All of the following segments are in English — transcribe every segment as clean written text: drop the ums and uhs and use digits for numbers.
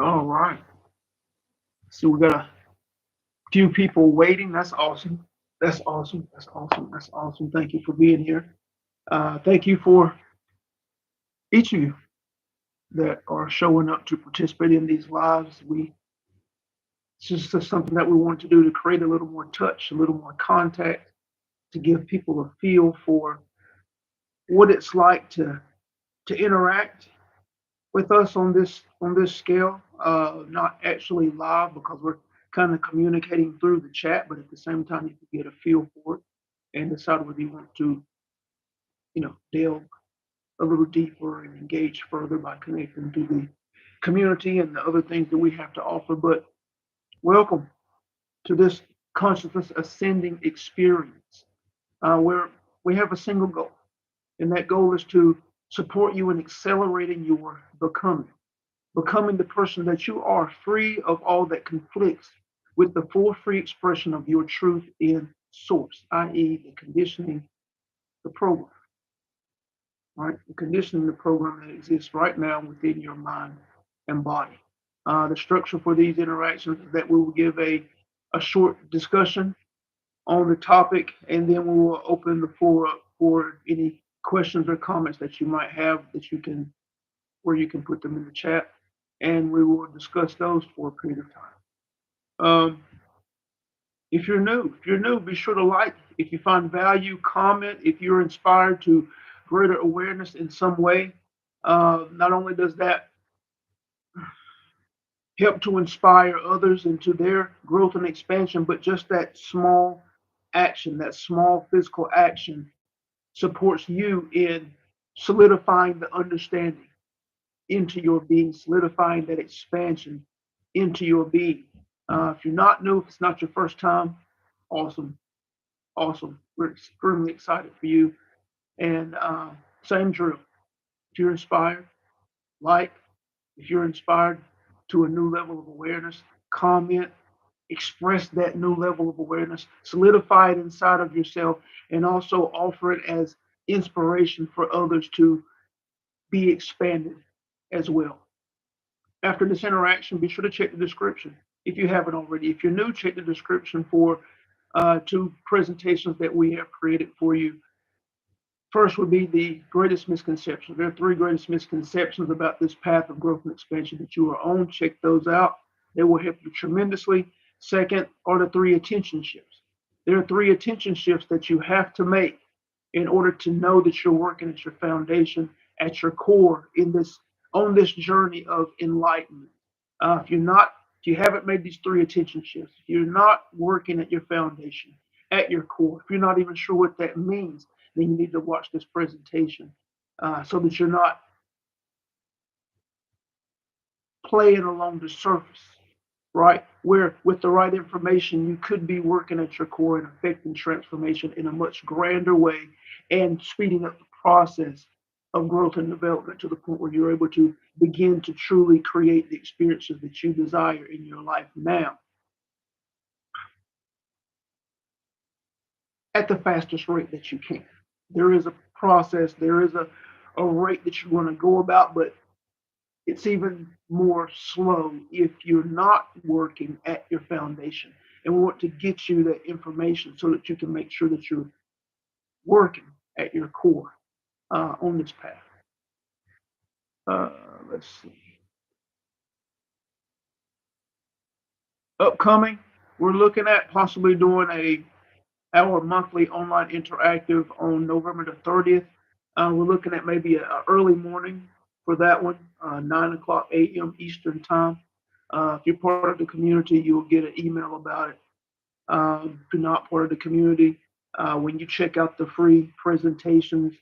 All right. So we got a few people waiting. That's awesome. That's awesome. That's awesome. That's awesome. Thank you for being here. Thank you for each of you that are showing up to participate in these lives. It's just something that we want to do to create a little more touch, a little more contact, to give people a feel for what it's like to interact with us on this scale. Not actually live because we're kind of communicating through the chat, but at the same time you can get a feel for it and decide whether you want to, delve a little deeper and engage further by connecting to the community and the other things that we have to offer. But welcome to this consciousness ascending experience, where we have a single goal, and that goal is to support you in accelerating your becoming the person that you are, free of all that conflicts with the full free expression of your truth in source, i.e., the conditioning, the program, right? The conditioning, the program that exists right now within your mind and body. The structure for these interactions is that we will give a short discussion on the topic, and then we will open the floor up for any questions or comments that you might have where you can put them in the chat, and we will discuss those for a period of time. If you're new, be sure to like. If you find value, comment. If you're inspired to greater awareness in some way, not only does that help to inspire others into their growth and expansion, but just that small action, that small physical action, supports you in solidifying the understanding into your being, solidifying that expansion into your being. If you're not new, if it's not your first time, awesome, awesome. We're extremely excited for you. And same drill. If you're inspired, like. If you're inspired to a new level of awareness, comment, express that new level of awareness, solidify it inside of yourself, and also offer it as inspiration for others to be expanded as well. After this interaction, be sure to check the description if you haven't already. If you're new, check the description for two presentations that we have created for you. First would be the greatest misconceptions. There are three greatest misconceptions about this path of growth and expansion that you are on. Check those out. They will help you tremendously. Second are the three attention shifts. There are three attention shifts that you have to make in order to know that you're working at your foundation, at your core on this journey of enlightenment. If you haven't made these three attention shifts, if you're not working at your foundation, at your core, if you're not even sure what that means, then you need to watch this presentation so that you're not playing along the surface, right? Where with the right information, you could be working at your core and affecting transformation in a much grander way and speeding up the process of growth and development to the point where you're able to begin to truly create the experiences that you desire in your life now at the fastest rate that you can. There is a process, there is a rate that you want to go about, but it's even more slow if you're not working at your foundation. And we want to get you that information so that you can make sure that you're working at your core on this path. Let's see. Upcoming, we're looking at possibly doing our monthly online interactive on November the 30th. We're looking at maybe an early morning for that one, 9 o'clock a.m. Eastern time. If you're part of the community, you'll get an email about it. If you're not part of the community, when you check out the free presentations,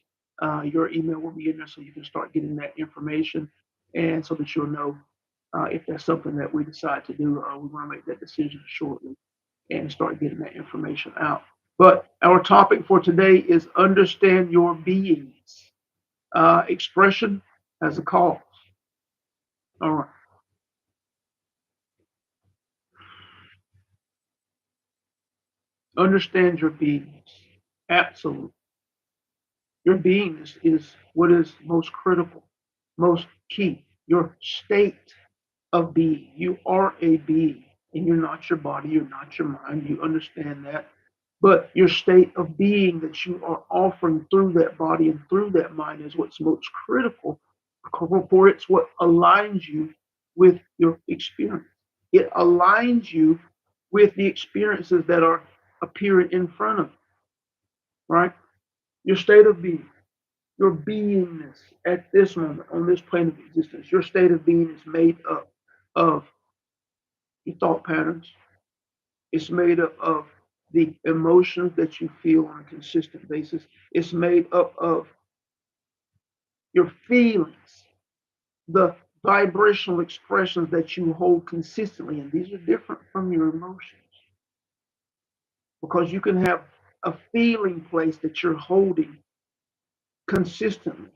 your email will be in there so you can start getting that information and so that you'll know if that's something that we decide to do. We want to make that decision shortly and start getting that information out. But our topic for today is understand your beings. Expression as a cause. All right. Understand your beingness. Absolutely. Your beingness is what is most critical, most key. Your state of being. You are a being, and you're not your body, you're not your mind. You understand that. But your state of being that you are offering through that body and through that mind is what's most critical, for it's what aligns you with your experience. It aligns you with the experiences that are appearing in front of you, right? Your state of being, your beingness at this moment on this plane of existence, your state of being is made up of your thought patterns. It's made up of the emotions that you feel on a consistent basis. It's made up of your feelings, the vibrational expressions that you hold consistently. And these are different from your emotions because you can have a feeling place that you're holding consistently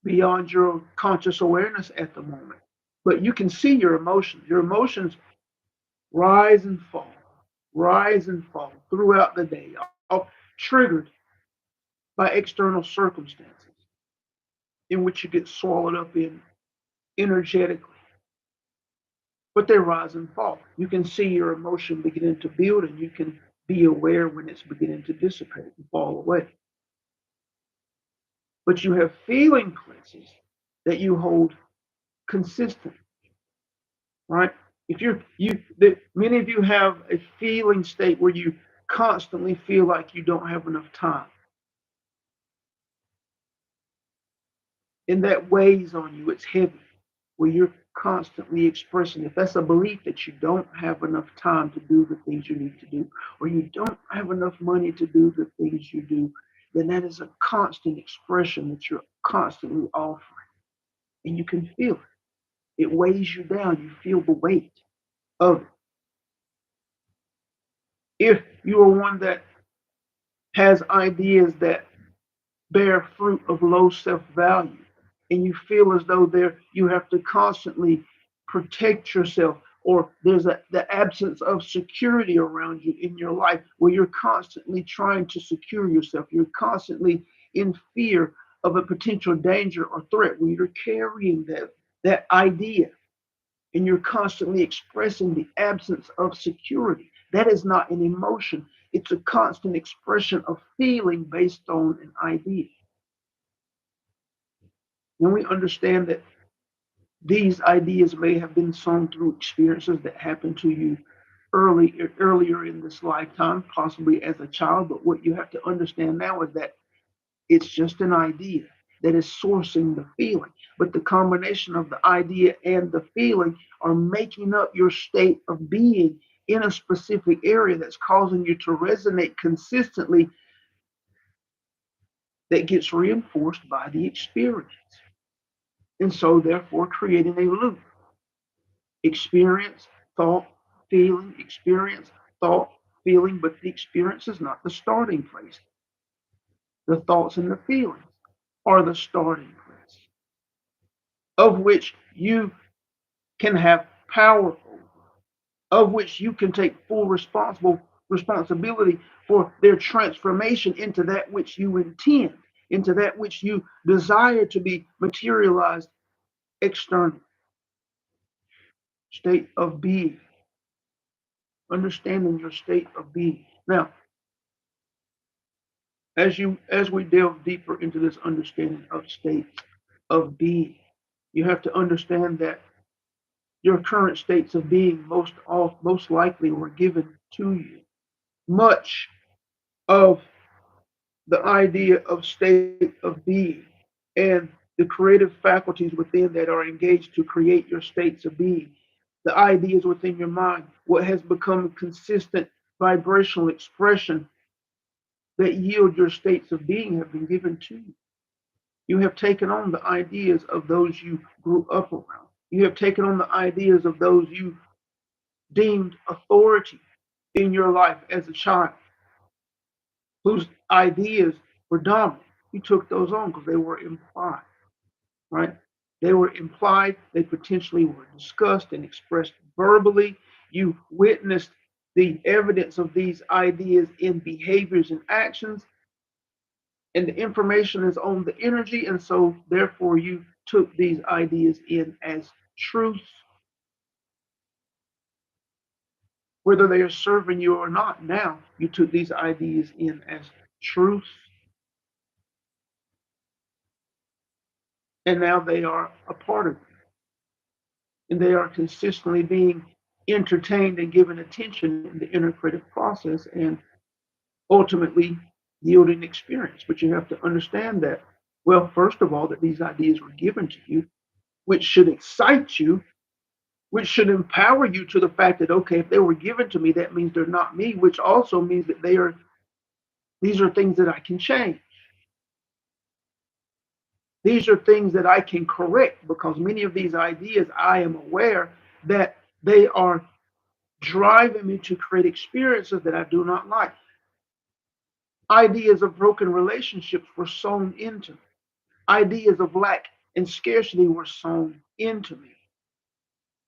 beyond your conscious awareness at the moment. But you can see your emotions. Your emotions rise and fall throughout the day, all triggered by external circumstances in which you get swallowed up in energetically. But they rise and fall. You can see your emotion beginning to build, and you can be aware when it's beginning to dissipate and fall away. But you have feeling places that you hold consistent, right? If many of you have a feeling state where you constantly feel like you don't have enough time, and that weighs on you. It's heavy, where you're constantly expressing. If that's a belief that you don't have enough time to do the things you need to do, or you don't have enough money to do the things you do, then that is a constant expression that you're constantly offering, and you can feel it. It weighs you down. You feel the weight of it. If you are one that has ideas that bear fruit of low self-value, and you feel as though you have to constantly protect yourself, or there's the absence of security around you in your life, where you're constantly trying to secure yourself, you're constantly in fear of a potential danger or threat, where you're carrying that idea and you're constantly expressing the absence of security. That is not an emotion. It's a constant expression of feeling based on an idea. When we understand that these ideas may have been sown through experiences that happened to you earlier in this lifetime, possibly as a child, but what you have to understand now is that it's just an idea that is sourcing the feeling. But the combination of the idea and the feeling are making up your state of being in a specific area that's causing you to resonate consistently, that gets reinforced by the experience. And so, therefore, creating a loop. Experience, thought, feeling, experience, thought, feeling, but the experience is not the starting place. The thoughts and the feelings are the starting place, of which you can have power over, of which you can take full responsibility for their transformation into that which you intend, into that which you desire to be materialized externally. State of being, understanding your state of being. Now, as we delve deeper into this understanding of states of being, you have to understand that your current states of being most likely were given to you. Much of the idea of state of being and the creative faculties within that are engaged to create your states of being, the ideas within your mind, what has become consistent vibrational expression that yield your states of being have been given to you. You have taken on the ideas of those you grew up around. You have taken on the ideas of those you deemed authority in your life as a child, whose ideas were dominant. You took those on because they were implied, right? They were implied, they potentially were discussed and expressed verbally. You witnessed the evidence of these ideas in behaviors and actions, and the information is on the energy, and so therefore you took these ideas in as truths, whether they are serving you or not. Now you took these ideas in as truths, and now they are a part of you, and they are consistently being entertained and given attention in the integrative process, and ultimately yielding experience. But you have to understand that, well, first of all, that these ideas were given to you, which should excite you, which should empower you to the fact that, okay, if they were given to me, that means they're not me, which also means that these are things that I can change. These are things that I can correct, because many of these ideas, I am aware that they are driving me to create experiences that I do not like. Ideas of broken relationships were sown into me. Ideas of lack and scarcity were sown into me.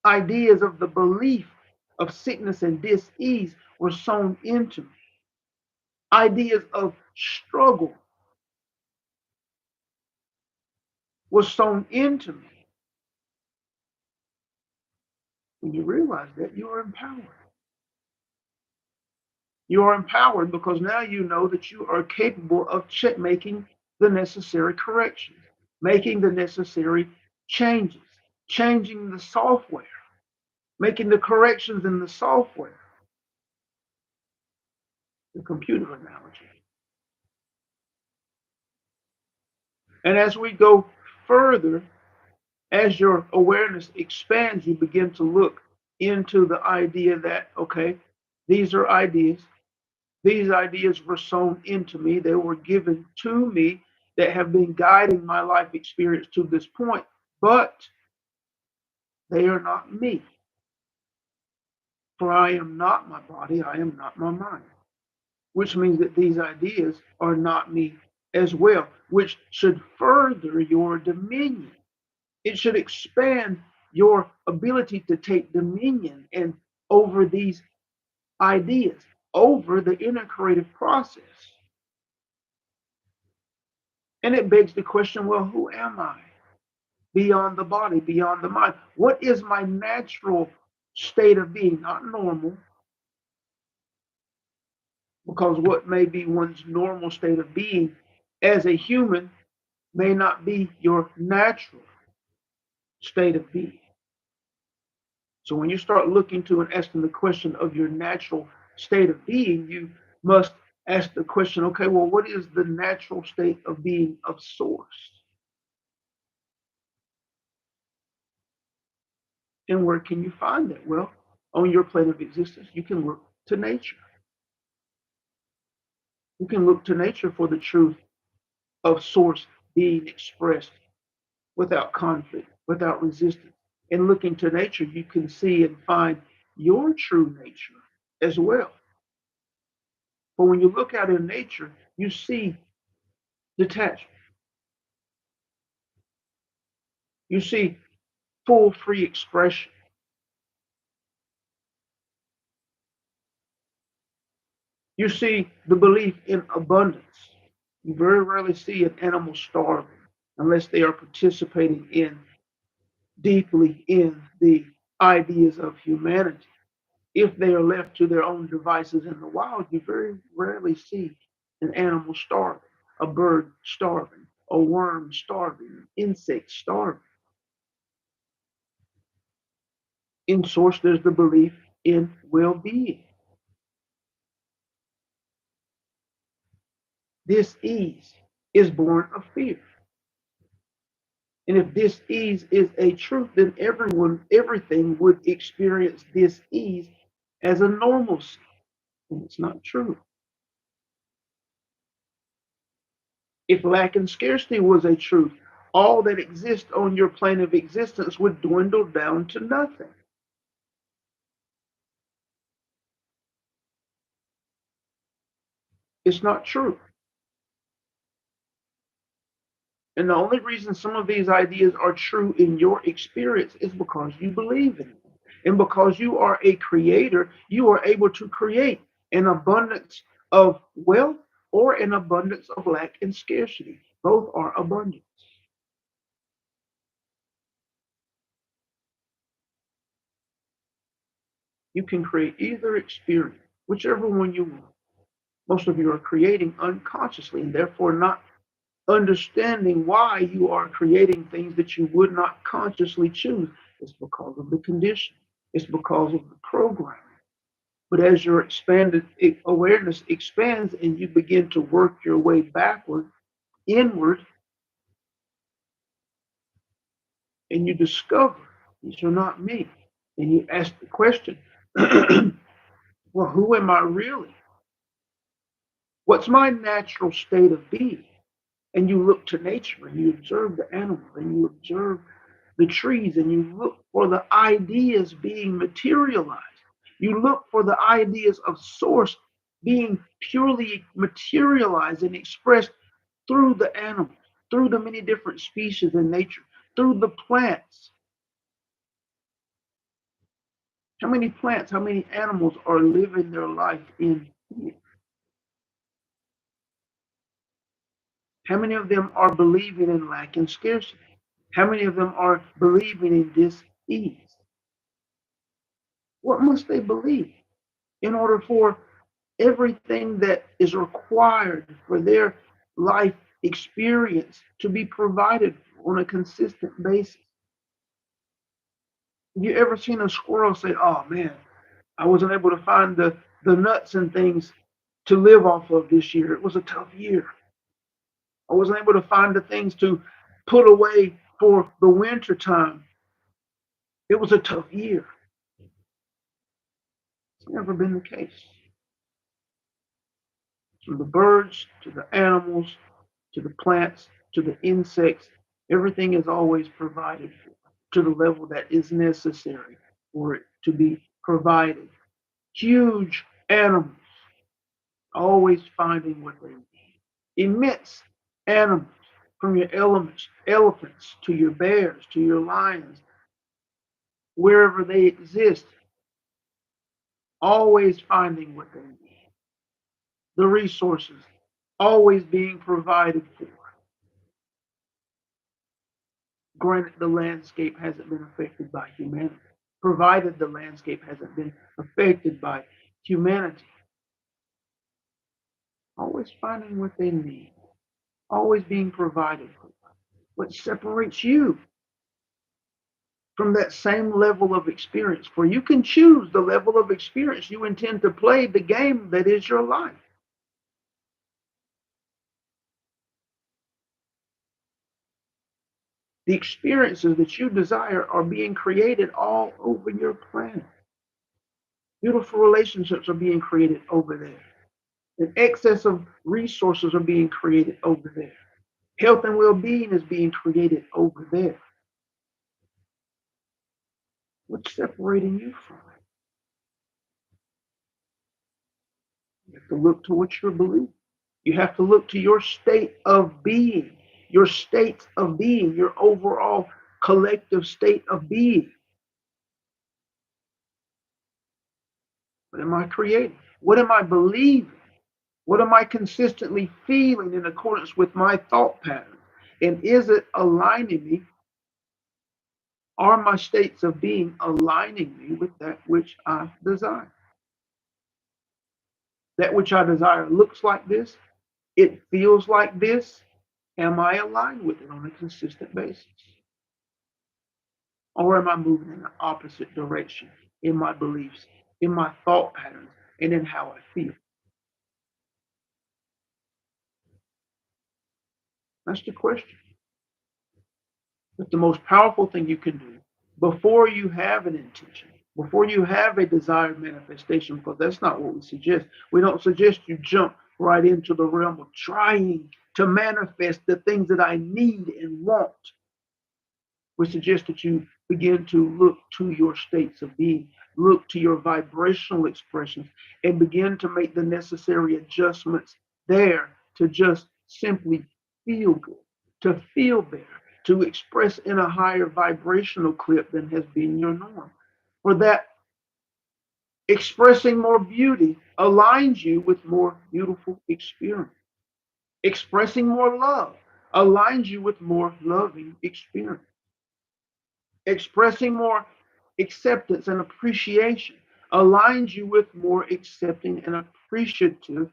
Ideas of the belief of sickness and dis-ease were sown into me. Ideas of struggle were sown into me. When you realize that, you are empowered. You are empowered because now you know that you are capable of making the necessary corrections, making the necessary changes, changing the software, making the corrections in the software, the computer analogy. And as we go further, as your awareness expands, you begin to look into the idea that, okay, these are ideas. These ideas were sown into me. They were given to me that have been guiding my life experience to this point, but they are not me. For I am not my body, I am not my mind, which means that these ideas are not me as well, which should further your dominion. It should expand your ability to take dominion and over these ideas, over the integrative process. And it begs the question, well, who am I? Beyond the body, beyond the mind. What is my natural state of being? Not normal, because what may be one's normal state of being as a human may not be your natural state of being. So when you start looking to and asking the question of your natural state of being, you must ask the question, okay, well, what is the natural state of being of source? And where can you find that? Well, on your plane of existence, you can look to nature. You can look to nature for the truth of source being expressed without conflict, without resistance. And looking to nature, you can see and find your true nature as well. But when you look out in nature, you see detachment. You see full free expression. You see the belief in abundance. You very rarely see an animal starving unless they are participating in deeply in the ideas of humanity. If they are left to their own devices in the wild, you very rarely see an animal starving, a bird starving, a worm starving, an insect starving. In source, there's the belief in well-being. This ease is born of fear. And if this ease is a truth, then everything would experience this ease as a normalcy. And it's not true. If lack and scarcity was a truth, all that exists on your plane of existence would dwindle down to nothing. It's not true. And the only reason some of these ideas are true in your experience is because you believe in them. And because you are a creator, you are able to create an abundance of wealth or an abundance of lack and scarcity. Both are abundance. You can create either experience, whichever one you want. Most of you are creating unconsciously and therefore not understanding why you are creating things that you would not consciously choose. It's because of the condition. It's because of the programming. But as your expanded awareness expands and you begin to work your way backward, inward, and you discover these are not me. And you ask the question, well, who am I really? What's my natural state of being? And you look to nature and you observe the animals and you observe the trees and you look for the ideas being materialized. You look for the ideas of source being purely materialized and expressed through the animals, through the many different species in nature, through the plants. How many plants, how many animals are living their life in here? How many of them are believing in lack and scarcity? How many of them are believing in dis-ease? What must they believe in order for everything that is required for their life experience to be provided on a consistent basis? Have you ever seen a squirrel say, oh man, I wasn't able to find the nuts and things to live off of this year. It was a tough year. I wasn't able to find the things to put away for the winter time. It was a tough year. It's never been the case. From the birds to the animals to the plants to the insects, everything is always provided for to the level that is necessary for it to be provided. Huge animals always finding what they need. Immense animals, from your elements, elephants to your bears to your lions, wherever they exist, always finding what they need. The resources always being provided for. Granted, the landscape hasn't been affected by humanity, provided the landscape hasn't been affected by humanity. Always finding what they need, always being provided for. What separates you from that same level of experience? For you can choose the level of experience you intend to play the game that is your life. The experiences that you desire are being created all over your planet. Beautiful relationships are being created over there. An excess of resources are being created over there. Health and well-being is being created over there. What's separating you from it? You have to look to what you're believing. You have to look to your state of being, your state of being, your overall collective state of being. What am I creating? What am I believing? What am I consistently feeling in accordance with my thought patterns? And is it aligning me? Are my states of being aligning me with that which I desire? That which I desire looks like this. It feels like this. Am I aligned with it on a consistent basis? Or am I moving in the opposite direction in my beliefs, in my thought patterns, and in how I feel? That's the question. But the most powerful thing you can do before you have an intention, before you have a desired manifestation, because that's not what we suggest. We don't suggest you jump right into the realm of trying to manifest the things that I need and want. We suggest that you begin to look to your states of being, look to your vibrational expressions, and begin to make the necessary adjustments there to just simply feel good, to feel better, to express in a higher vibrational clip than has been your norm. For that, expressing more beauty aligns you with more beautiful experience. Expressing more love aligns you with more loving experience. Expressing more acceptance and appreciation aligns you with more accepting and appreciative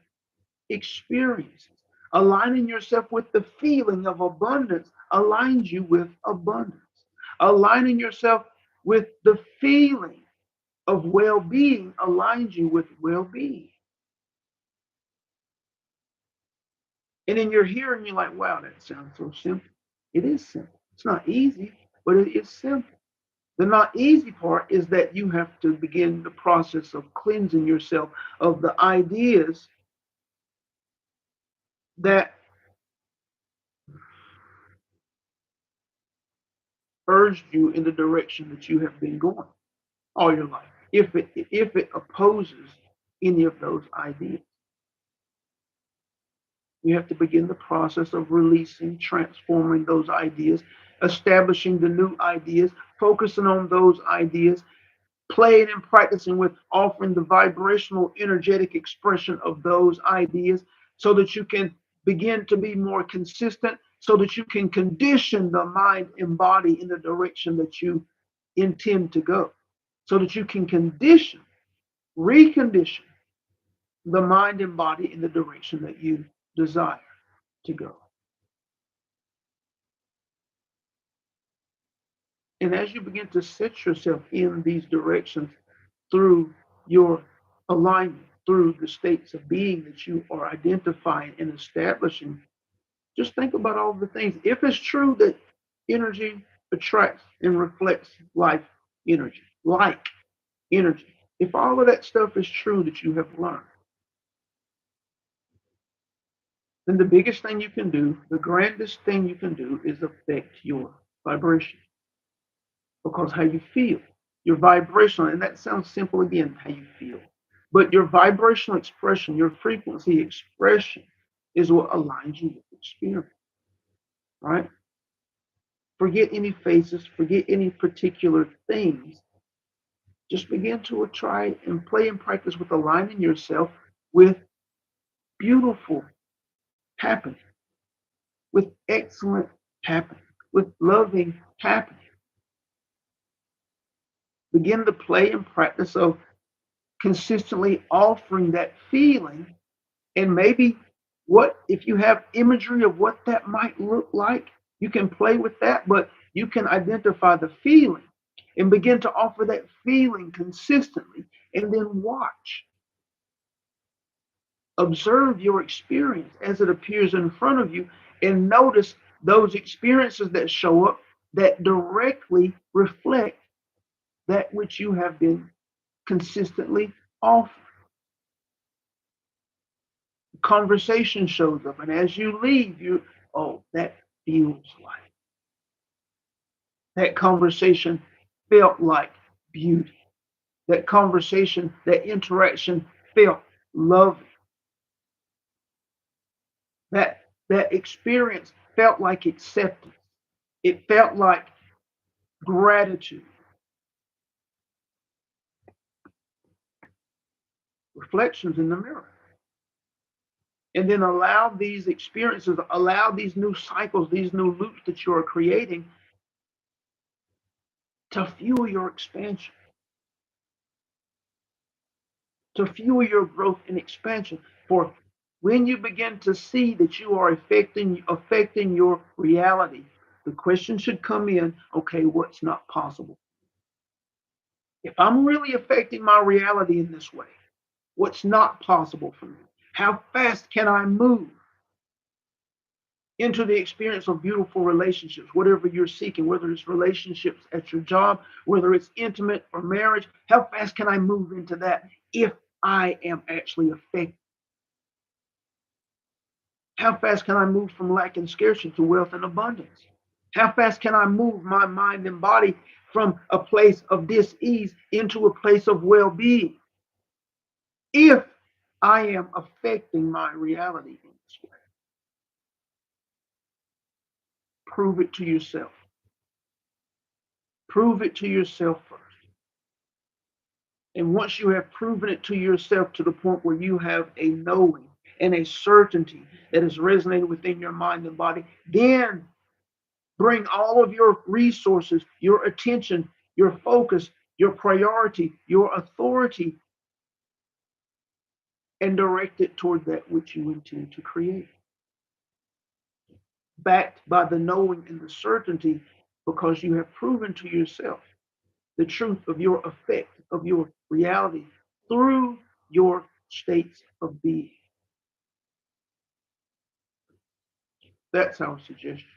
experiences. Aligning yourself with the feeling of abundance aligns you with abundance. Aligning yourself with the feeling of well being aligns you with well being. And then you're hearing, you're like, wow, that sounds so simple. It is simple. It's not easy, but it is simple. The not easy part is that you have to begin the process of cleansing yourself of the ideas that urged you in the direction that you have been going all your life. If it opposes any of those ideas, you have to begin the process of releasing, transforming those ideas, establishing the new ideas, focusing on those ideas, playing and practicing with offering the vibrational, energetic expression of those ideas so that you can begin to be more consistent, so that you can condition the mind and body in the direction that you intend to go, so that you can recondition the mind and body in the direction that you desire to go. And as you begin to set yourself in these directions through your alignment, through the states of being that you are identifying and establishing, just think about all the things. If it's true that energy attracts and reflects life energy, like energy, if all of that stuff is true that you have learned, then the biggest thing you can do, the grandest thing you can do is affect your vibration. Because how you feel, your vibrational, and that sounds simple again, how you feel. But your vibrational expression, your frequency expression is what aligns you with experience, right? Forget any phases, forget any particular things. Just begin to try and play and practice with aligning yourself with beautiful happening, with excellent happening, with loving happening. Begin to play and practice of consistently offering that feeling, and maybe what if you have imagery of what that might look like, you can play with that, but you can identify the feeling and begin to offer that feeling consistently, and then observe your experience as it appears in front of you, and notice those experiences that show up that directly reflect that which you have been consistently offering. Conversation shows up, and as you leave, oh, that feels like that conversation felt like beauty. That conversation, that interaction felt loving. That experience felt like acceptance. It felt like gratitude. Reflections in the mirror. And then allow these experiences, allow these new cycles, these new loops that you are creating to fuel your expansion, to fuel your growth and expansion. For when you begin to see that you are affecting your reality, the question should come in, okay, what's not possible? If I'm really affecting my reality in this way, what's not possible for me? How fast can I move into the experience of beautiful relationships, whatever you're seeking, whether it's relationships at your job, whether it's intimate or marriage? How fast can I move into that if I am actually affected? How fast can I move from lack and scarcity to wealth and abundance? How fast can I move my mind and body from a place of dis-ease into a place of well-being if I am affecting my reality in this way? Prove it to yourself. Prove it to yourself first. And once you have proven it to yourself to the point where you have a knowing and a certainty that is resonating within your mind and body, then bring all of your resources, your attention, your focus your priority, your authority, and direct it toward that which you intend to create. Backed by the knowing and the certainty, because you have proven to yourself the truth of your effect, of your reality through your states of being. That's our suggestion.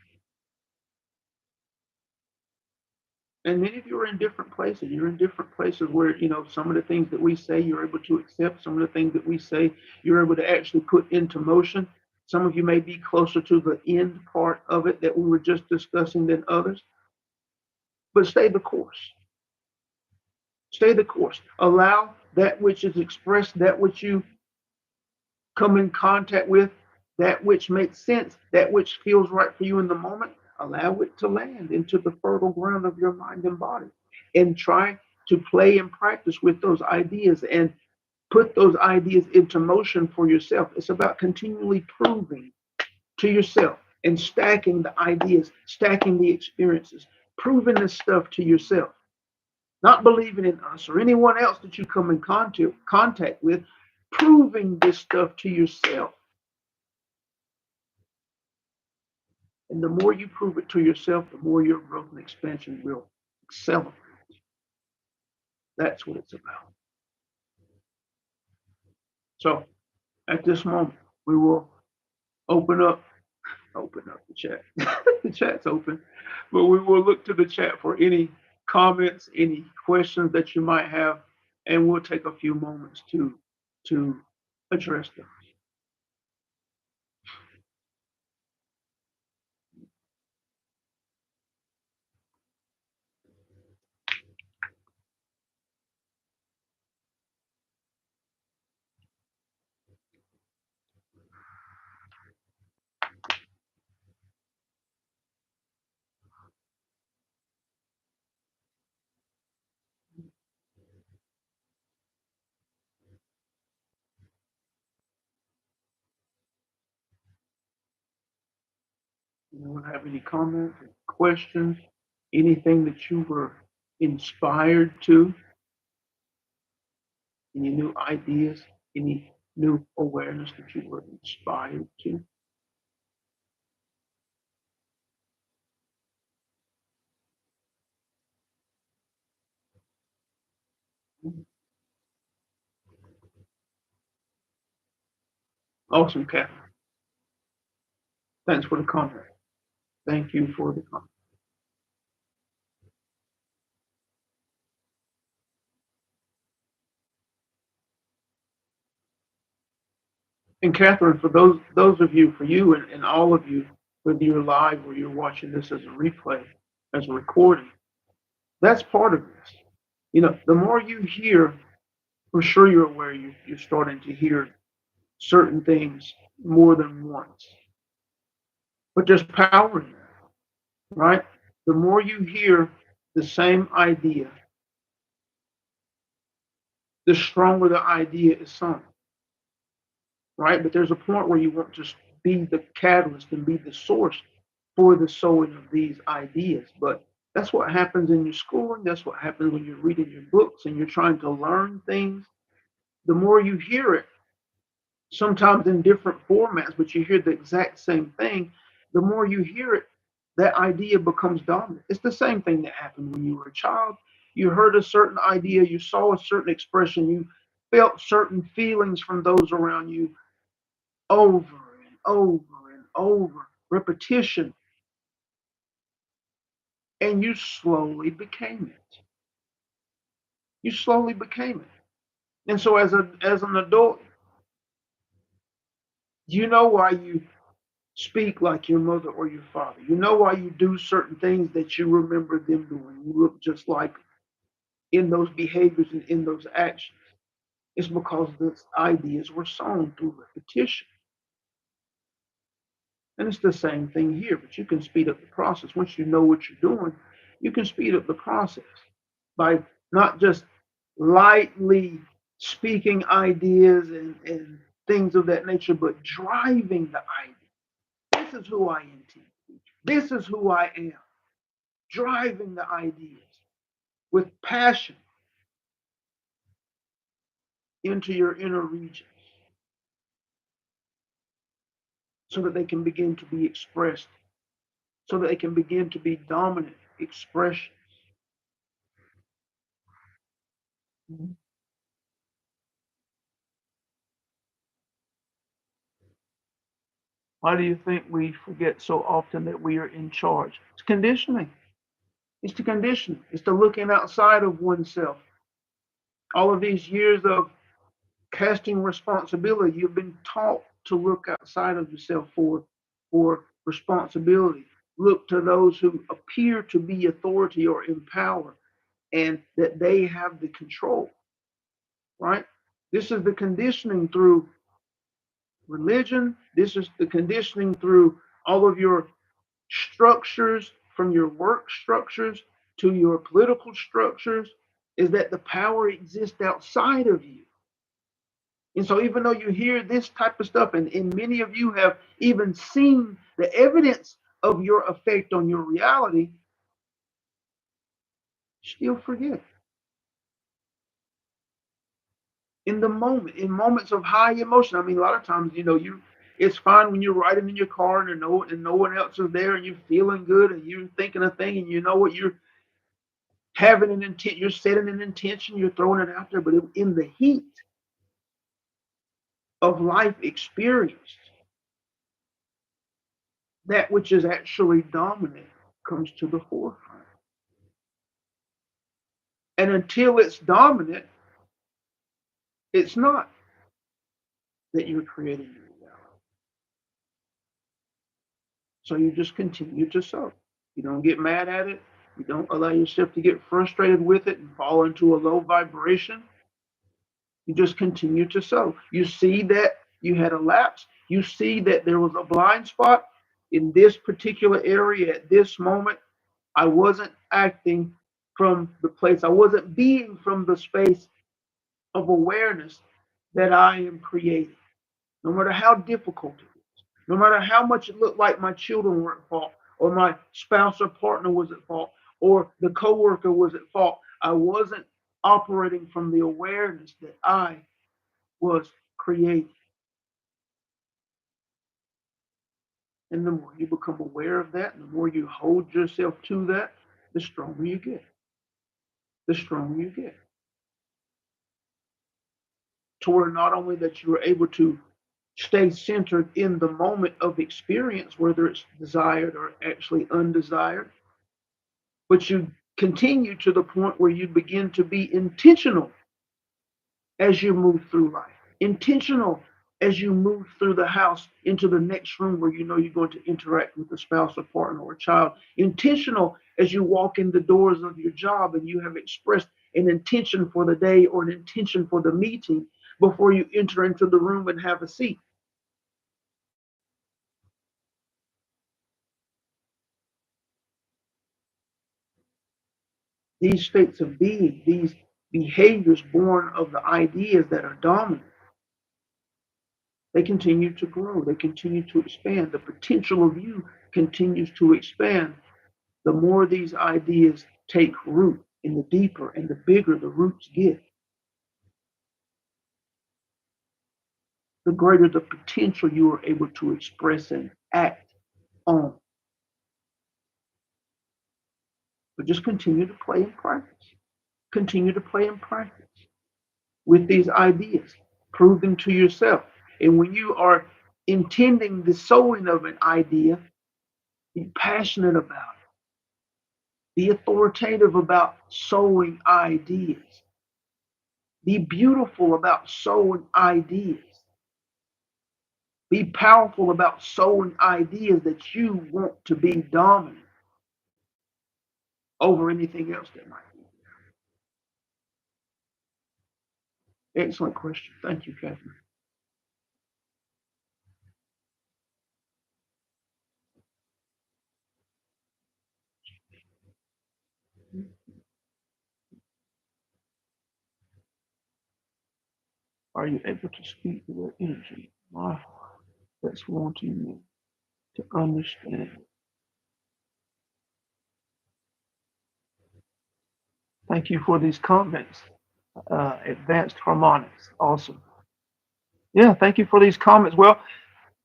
And many of you are in different places. You're in different places where, some of the things that we say you're able to accept, some of the things that we say you're able to actually put into motion. Some of you may be closer to the end part of it that we were just discussing than others. But stay the course. Stay the course. Allow that which is expressed, that which you come in contact with, that which makes sense, that which feels right for you in the moment, allow it to land into the fertile ground of your mind and body. And try to play and practice with those ideas and put those ideas into motion for yourself. It's about continually proving to yourself and stacking the ideas, stacking the experiences, proving this stuff to yourself. Not believing in us or anyone else that you come in contact with, proving this stuff to yourself. And the more you prove it to yourself, the more your growth and expansion will accelerate. That's what it's about. So at this moment, we will open up the chat. The chat's open, but we will look to the chat for any comments, any questions that you might have, and we'll take a few moments to address them. Anyone have any comments, questions, anything that you were inspired to, any new ideas, any new awareness that you were inspired to? Awesome, Catherine. Thanks for the comment. Thank you for the comment. And Catherine, for those of you, for you and all of you, whether you're live or you're watching this as a replay, as a recording, that's part of this. The more you hear, for sure you're aware you're starting to hear certain things more than once. But there's power in that, right? The more you hear the same idea, the stronger the idea is sung, right? But there's a point where you want to be the catalyst and be the source for the sowing of these ideas. But that's what happens in your schooling. That's what happens when you're reading your books and you're trying to learn things. The more you hear it, sometimes in different formats, but you hear the exact same thing, the more you hear it, that idea becomes dominant. It's the same thing that happened when you were a child. You heard a certain idea, you saw a certain expression, you felt certain feelings from those around you over and over and over, repetition, and you slowly became it. You slowly became it. And so as an adult, you know why you speak like your mother or your father. You know why you do certain things that you remember them doing. You look just like in those behaviors and in those actions. It's because the ideas were sown through repetition. And it's the same thing here, but you can speed up the process. Once you know what you're doing, you can speed up the process by not just lightly speaking ideas and things of that nature, but driving the idea. This is who I intend. This is who I am. Driving the ideas with passion, into your inner regions so that they can begin to be expressed, so that they can begin to be dominant expressions. Why do you think we forget so often that we are in charge? It's conditioning. It's the conditioning. It's the looking outside of oneself. All of these years of casting responsibility, you've been taught to look outside of yourself for responsibility. Look to those who appear to be authority or in power and that they have the control, right? This is the conditioning through religion. This is the conditioning through all of your structures, from your work structures to your political structures, is that the power exists outside of you. And so, even though you hear this type of stuff, and many of you have even seen the evidence of your effect on your reality, still forget. In the moment, in moments of high emotion, I mean, a lot of times, it's fine when you're riding in your car and no one else is there and you're feeling good and you're thinking a thing and you know what you're having an intent, you're setting an intention, you're throwing it out there, but in the heat of life experience, that which is actually dominant comes to the forefront. And until it's dominant, it's not that you're creating your reality. So you just continue to sow. You don't get mad at it. You don't allow yourself to get frustrated with it and fall into a low vibration. You just continue to sow. You see that you had a lapse. You see that there was a blind spot in this particular area at this moment. I wasn't acting from the place, I wasn't being from the space of awareness that I am creating. No matter how difficult it is, no matter how much it looked like my children were at fault, or my spouse or partner was at fault, or the coworker was at fault, I wasn't operating from the awareness that I was creating. And the more you become aware of that, and the more you hold yourself to that, the stronger you get. The stronger you get. To where not only that you are able to stay centered in the moment of experience, whether it's desired or actually undesired, but you continue to the point where you begin to be intentional as you move through life, intentional as you move through the house into the next room where you know you're going to interact with a spouse or partner or a child, intentional as you walk in the doors of your job and you have expressed an intention for the day or an intention for the meeting before you enter into the room and have a seat. These states of being, these behaviors born of the ideas that are dominant, they continue to grow, they continue to expand. The potential of you continues to expand. The more these ideas take root, and the deeper and the bigger the roots get, the greater the potential you are able to express and act on. But just continue to play and practice. Continue to play and practice with these ideas. Prove them to yourself. And when you are intending the sowing of an idea, be passionate about it. Be authoritative about sowing ideas. Be beautiful about sowing ideas. Be powerful about sowing ideas that you want to be dominant over anything else that might be. Excellent question. Thank you, Catherine. Are you able to speak to the energy, my heart, that's wanting me to understand? Thank you for these comments. Advanced harmonics. Awesome. Yeah, thank you for these comments. Well,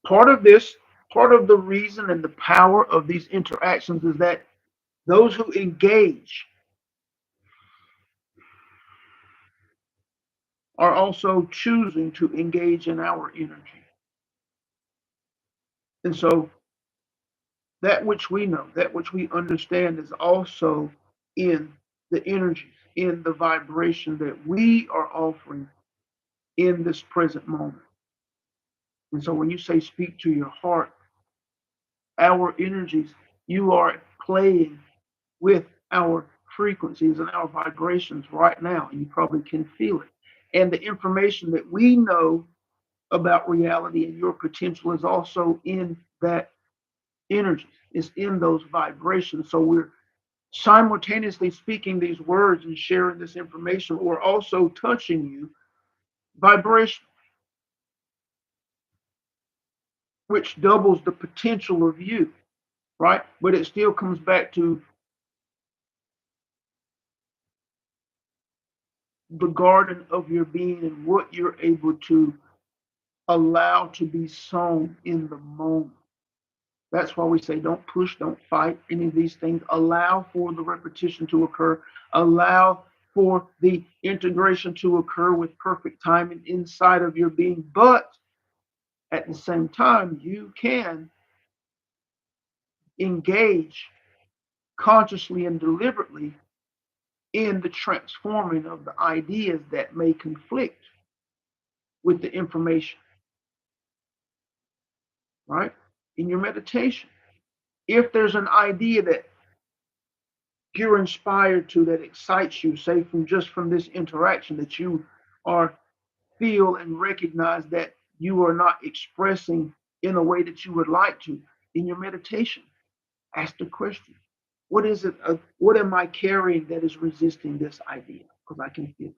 part of this, part of the reason and the power of these interactions is that those who engage are also choosing to engage in our energy. And so that which we know, that which we understand is also in the energies, in the vibration that we are offering in this present moment. And so when you say speak to your heart, our energies, you are playing with our frequencies and our vibrations right now. And you probably can feel it. And the information that we know about reality and your potential is also in that energy, is in those vibrations. So we're simultaneously speaking these words and sharing this information, or also touching you vibration, which doubles the potential of you, right? But it still comes back to the garden of your being and what you're able to allow to be sown in the moment. That's why we say don't push, don't fight any of these things. Allow for the repetition to occur. Allow for the integration to occur with perfect timing inside of your being. But at the same time, you can engage consciously and deliberately in the transforming of the ideas that may conflict with the information, right? In your meditation, if there's an idea that you're inspired to, that excites you, say from this interaction, that you are feel and recognize that you are not expressing in a way that you would like to, in your meditation, ask the question, what is it, what am I carrying that is resisting this idea? Because I can feel it.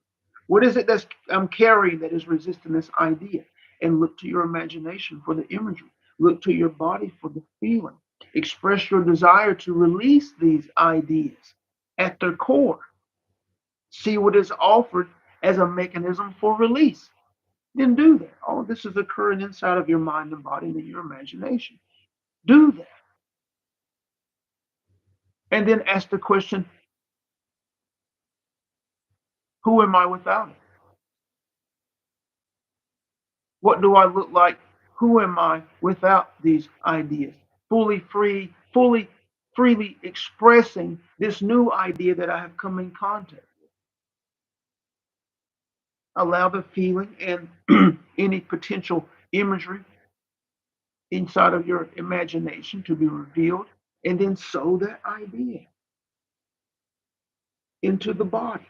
What is it that I'm carrying that is resisting this idea? And look to your imagination for the imagery. Look to your body for the feeling. Express your desire to release these ideas at their core. See what is offered as a mechanism for release. Then do that. All of this is occurring inside of your mind and body and in your imagination. Do that. And then ask the question, who am I without it? What do I look like? Who am I without these ideas? Fully free, fully freely expressing this new idea that I have come in contact with. Allow the feeling and any potential imagery inside of your imagination to be revealed, and then sow that idea into the body.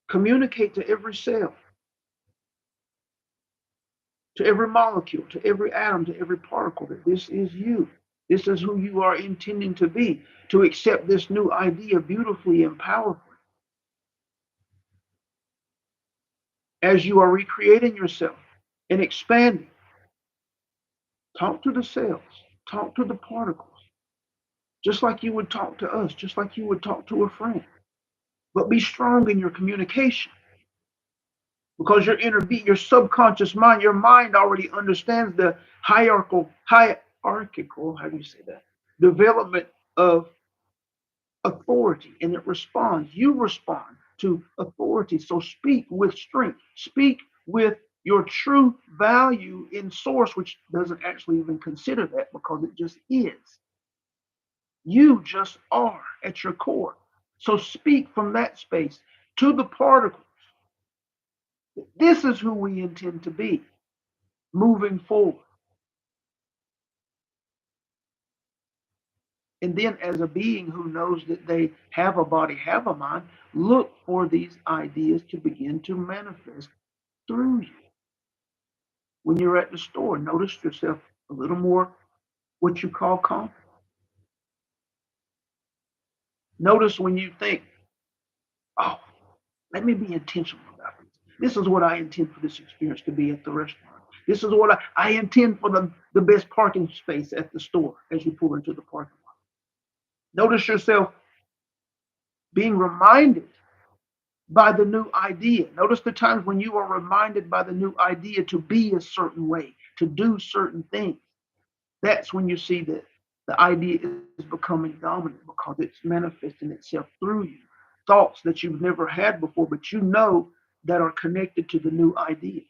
Communicate to every cell, to every molecule, to every atom, to every particle that this is you. This is who you are intending to be, to accept this new idea beautifully and powerfully. As you are recreating yourself and expanding, talk to the cells, talk to the particles, just like you would talk to us, just like you would talk to a friend. But be strong in your communication, because your subconscious mind, your mind already understands the hierarchical, how do you say that? Development of authority, and it responds. You respond to authority. So speak with strength. Speak with your true value in source, which doesn't actually even consider that because it just is. You just are at your core. So speak from that space to the particles. This is who we intend to be moving forward. And then, as a being who knows that they have a body, have a mind, look for these ideas to begin to manifest through you. When you're at the store, notice yourself a little more what you call confident. Notice when you think, oh, let me be intentional about this. This is what I intend for this experience to be at the restaurant. This is what I intend for the best parking space at the store as you pull into the parking lot. Notice yourself being reminded by the new idea. Notice the times when you are reminded by the new idea to be a certain way, to do certain things. That's when you see that the idea is becoming dominant because it's manifesting itself through you. Thoughts that you've never had before, but you know that are connected to the new idea.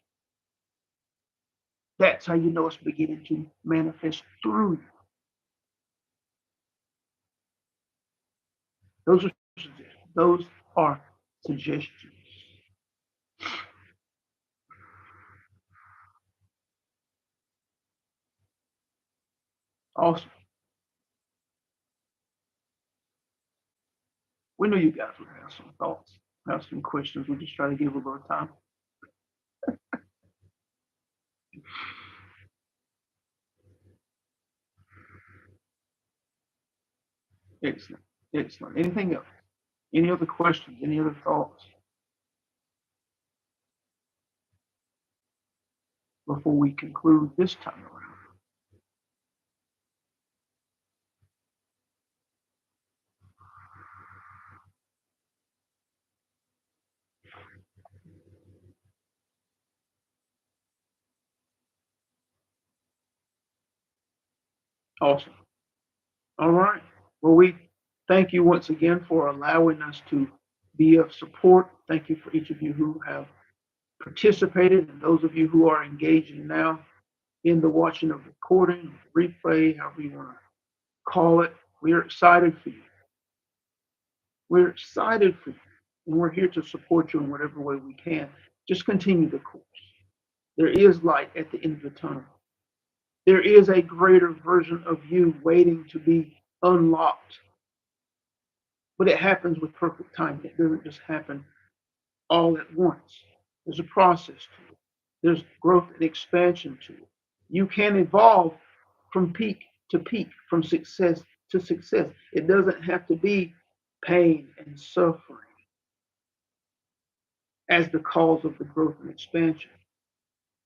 That's how you know it's beginning to manifest through you. Those are suggestions. Those are suggestions. Awesome. We knew you guys would have some thoughts, have some questions. We just try to give a little time. Excellent. Excellent. Anything else? Any other questions? Any other thoughts before we conclude this time around? Awesome. All right. Well, we thank you once again for allowing us to be of support. Thank you for each of you who have participated and those of you who are engaging now in the watching of recording, replay, however you want to call it. We're excited for you. We're excited for you. And we're here to support you in whatever way we can. Just continue the course. There is light at the end of the tunnel. There is a greater version of you waiting to be unlocked. But it happens with perfect timing. It doesn't just happen all at once. There's a process to it. There's growth and expansion to it. You can evolve from peak to peak, from success to success. It doesn't have to be pain and suffering as the cause of the growth and expansion.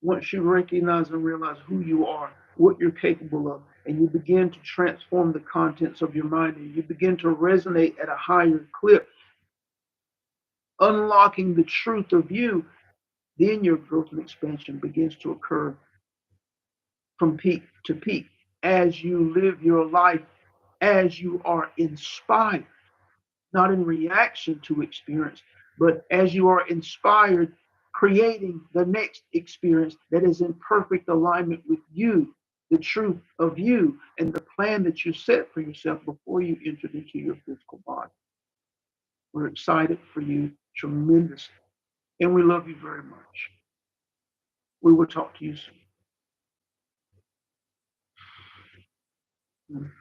Once you recognize and realize who you are, what you're capable of, and you begin to transform the contents of your mind, and you begin to resonate at a higher clip, unlocking the truth of you, then your growth and expansion begins to occur from peak to peak as you live your life as you are inspired, not in reaction to experience, but as you are inspired, creating the next experience that is in perfect alignment with you, the truth of you, and the plan that you set for yourself before you entered into your physical body. We're excited for you tremendously, and we love you very much. We will talk to you soon.